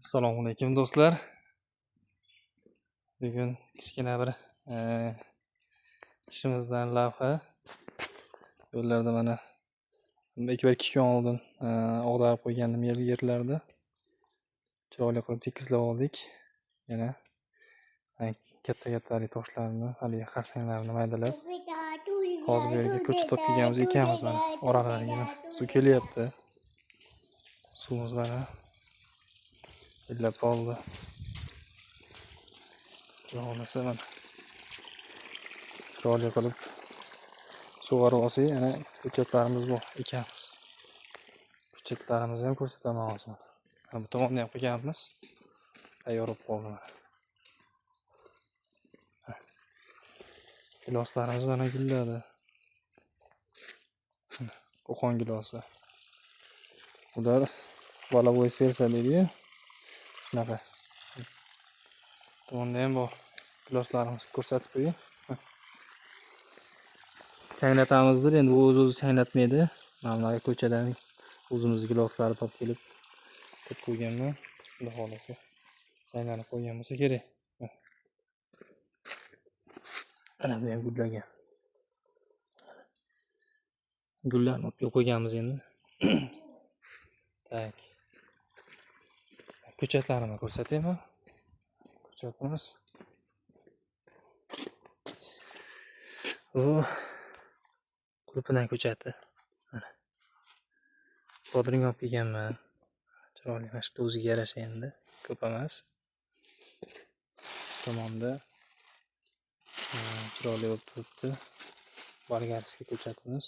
Assalomu alaykum do'stlar. Bugun kichkina bir ishimizdan lavha. Yo'llarda mana 2 kun oldin og'darib qo'ygandim yerlarda. Chiroyli qilib tekizlab oldik. Yana katta toshlarni, hali xarsanglarni maydalab. Hozir bu yerga ko'chib kelganmiz ekanmiz mana. Oralariga suv kelyapti. Suvimiz mana illab qoldi. Yo'qolmasa mana chiroyli qilib sug'orib olsak, yana ko'chatlarimiz bor ekanmiz. Ko'chatlarimizni ham ko'rsataman hozir. Bu tomonni ham qilganmiz. Tayyor bo'lib qoldi. Giloslarimiz mana gulladi. Qo'qon gilosi. Ular balaboy sersa deydi-ku. Shunaqa. Tomonda ham bor. Giloslarimizni ko'rsatib qo'ying. Changlatamizdir, endi u o'zi changlatmaydi. Mana ko'chadan o'zimiz giloslarni topib kelib qo'yganman. Xudo xolasa changlanib qo'ygan bo'lsa kerak. Ana bu ham gullagan. Gullarni olib qo'yganmiz endi. Tak. Ko'chatlarni ko'rsataymi? Ko'chatimiz. Qulpidan ko'chati. Mana. Bodring olib kelganman. Chiroyli mashq o'ziga yarasha endi. Ko'p emas. Tomonda chiroyli bo'lib turibdi. Bolgarskiy ko'chatimiz.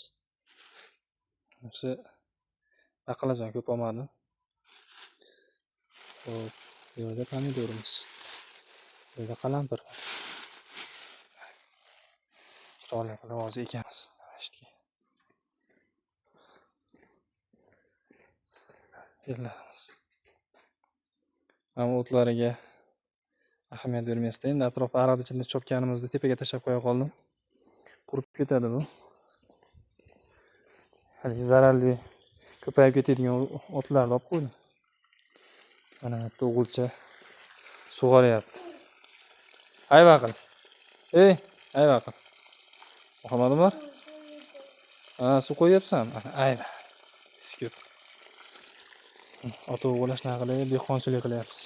O'zi baqlajon ko'p olmadim. Xo'p, bu yerda pomidorimiz. Bu yerda qalampir. Chiroyli qilib hozir ekamiz. Yerlarimiz. Mana o'tlariga ahamiyat bermasdan endi atrofga aradichini chopganimizda tepaga tashlab qo'ya qoldim. Qurib ketadi bu. Hali zararli ko'payib ketadigan o'tlarni olib qo'ydim. Mana bitta o'g'ilcha sug'oryapti. Ay vaqil. Ay vaqil. Muhammad Umar. Suv qo'yapsan. Ay. Iskib. Ota o'g'lash naqli dehqonchilik qilyapmiz.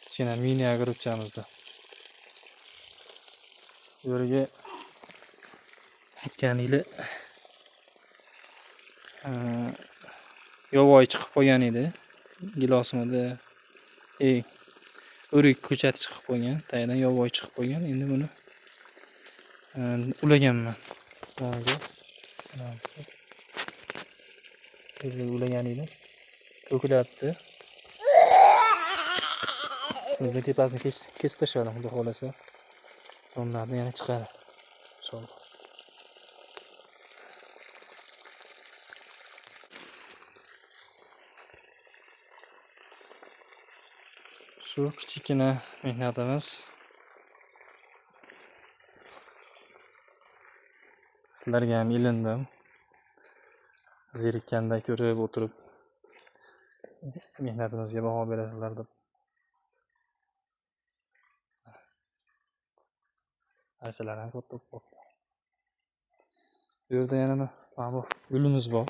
Kichkina mini agrodchamizda. Bu yerga o'tgan yili yovvoyi chiqib qolgan edi. Gilosimda o'rik ko'chati chiqib qolgan. Tagidan yovvoyi chiqib qolgan. Endi buni ulaganman. Ulagan edi. To'kilyapti. Bunga tepasini kesib tashladim, xudo xolasa. Donlarni yana chiqadi. Inshaalloh. Shu kichikina mehnatimiz. Sizlarga ham ilindim. Zerikkanda ko'rib o'tirib mehnatimizga baho berasizlar deb. Aysalar ham katta bo'ldi. Bu yerda yana mana bu gulimiz bor.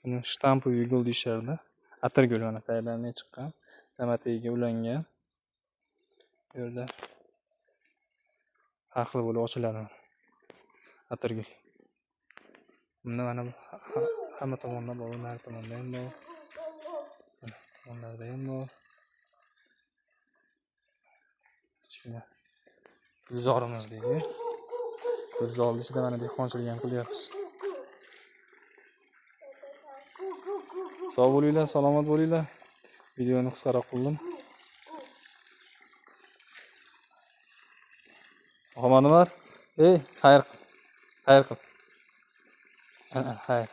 Buni shtampoviy gul deyishardi. Atir gul mana tayyorlanib chiqqan. Navbatiga ulangan. Bu yerda har xil bo'lib ochiladi. Atir gul. Bunda mana hamma tomonda bor, nari tomonda ham bor. Tomonlarda ham bor. Kichkina gulzorimiz deydi. Gulzorni ichida mana dehqonchilik ham qilyapmiz. Sog' bo'linglar, salomat bo'linglar. Videoni qisqaroq qildim. Muhammad Umar, xayr qil. Xayr qil. Xayr.